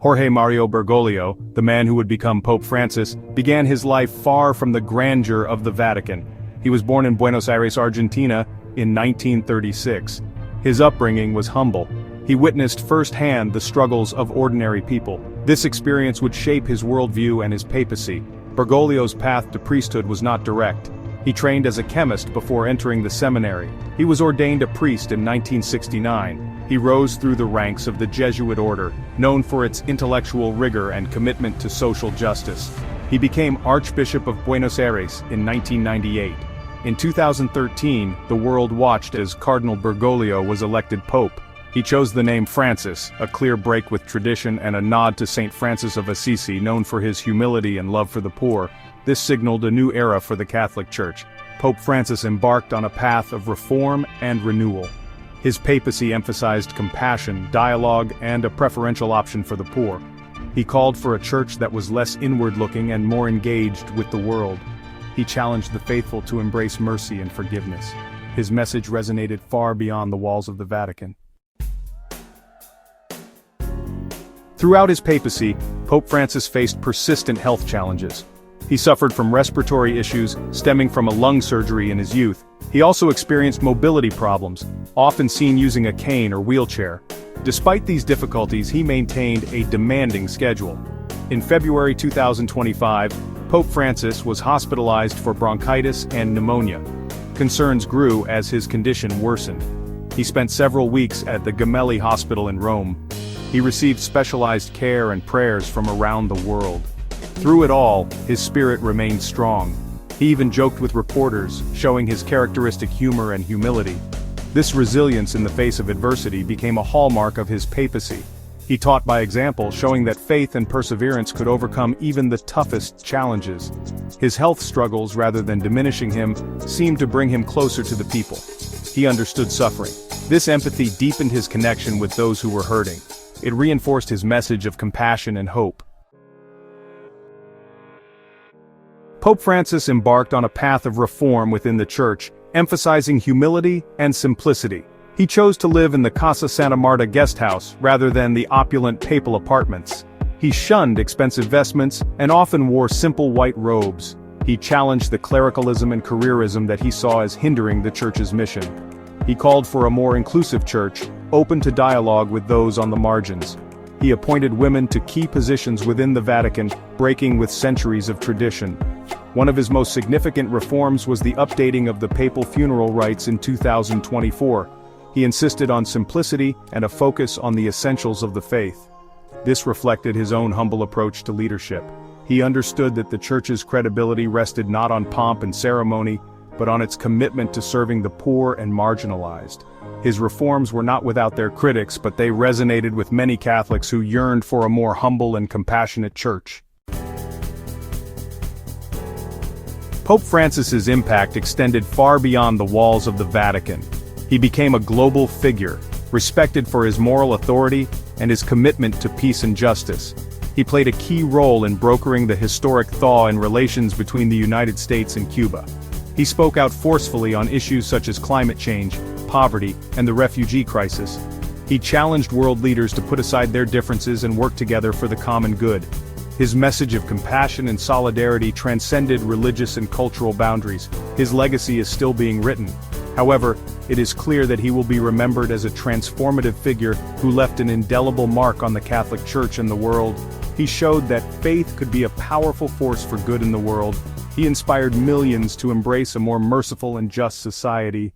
Jorge Mario Bergoglio, the man who would become Pope Francis, began his life far from the grandeur of the Vatican. He was born in Buenos Aires, Argentina, in 1936. His upbringing was humble. He witnessed firsthand the struggles of ordinary people. This experience would shape his worldview and his papacy. Bergoglio's path to priesthood was not direct. He trained as a chemist before entering the seminary. He was ordained a priest in 1969. He rose through the ranks of the Jesuit order, known for its intellectual rigor and commitment to social justice. He became Archbishop of Buenos Aires in 1998. In 2013, the world watched as Cardinal Bergoglio was elected Pope. He chose the name Francis, a clear break with tradition and a nod to Saint Francis of Assisi, known for his humility and love for the poor. This signaled a new era for the Catholic Church. Pope Francis embarked on a path of reform and renewal. His papacy emphasized compassion, dialogue, and a preferential option for the poor. He called for a church that was less inward-looking and more engaged with the world. He challenged the faithful to embrace mercy and forgiveness. His message resonated far beyond the walls of the Vatican. Throughout his papacy, Pope Francis faced persistent health challenges. He suffered from respiratory issues stemming from a lung surgery in his youth. He also experienced mobility problems, often seen using a cane or wheelchair. Despite these difficulties, he maintained a demanding schedule. In February 2025, Pope Francis was hospitalized for bronchitis and pneumonia. Concerns grew as his condition worsened. He spent several weeks at the Gemelli Hospital in Rome. He received specialized care and prayers from around the world. Through it all, his spirit remained strong. He even joked with reporters, showing his characteristic humor and humility. This resilience in the face of adversity became a hallmark of his papacy. He taught by example, showing that faith and perseverance could overcome even the toughest challenges. His health struggles, rather than diminishing him, seemed to bring him closer to the people. He understood suffering. This empathy deepened his connection with those who were hurting. It reinforced his message of compassion and hope. Pope Francis embarked on a path of reform within the Church, emphasizing humility and simplicity. He chose to live in the Casa Santa Marta guest house rather than the opulent papal apartments. He shunned expensive vestments and often wore simple white robes. He challenged the clericalism and careerism that he saw as hindering the Church's mission. He called for a more inclusive church, open to dialogue with those on the margins. He appointed women to key positions within the Vatican, breaking with centuries of tradition. One of his most significant reforms was the updating of the papal funeral rites in 2024. He insisted on simplicity and a focus on the essentials of the faith. This reflected his own humble approach to leadership. He understood that the Church's credibility rested not on pomp and ceremony, but on its commitment to serving the poor and marginalized. His reforms were not without their critics, but they resonated with many Catholics who yearned for a more humble and compassionate church. Pope Francis's impact extended far beyond the walls of the Vatican. He became a global figure, respected for his moral authority and his commitment to peace and justice. He played a key role in brokering the historic thaw in relations between the United States and Cuba. He spoke out forcefully on issues such as climate change, poverty, and the refugee crisis. He challenged world leaders to put aside their differences and work together for the common good. His message of compassion and solidarity transcended religious and cultural boundaries. His legacy is still being written. However, it is clear that he will be remembered as a transformative figure who left an indelible mark on the Catholic Church and the world. He showed that faith could be a powerful force for good in the world. He inspired millions to embrace a more merciful and just society.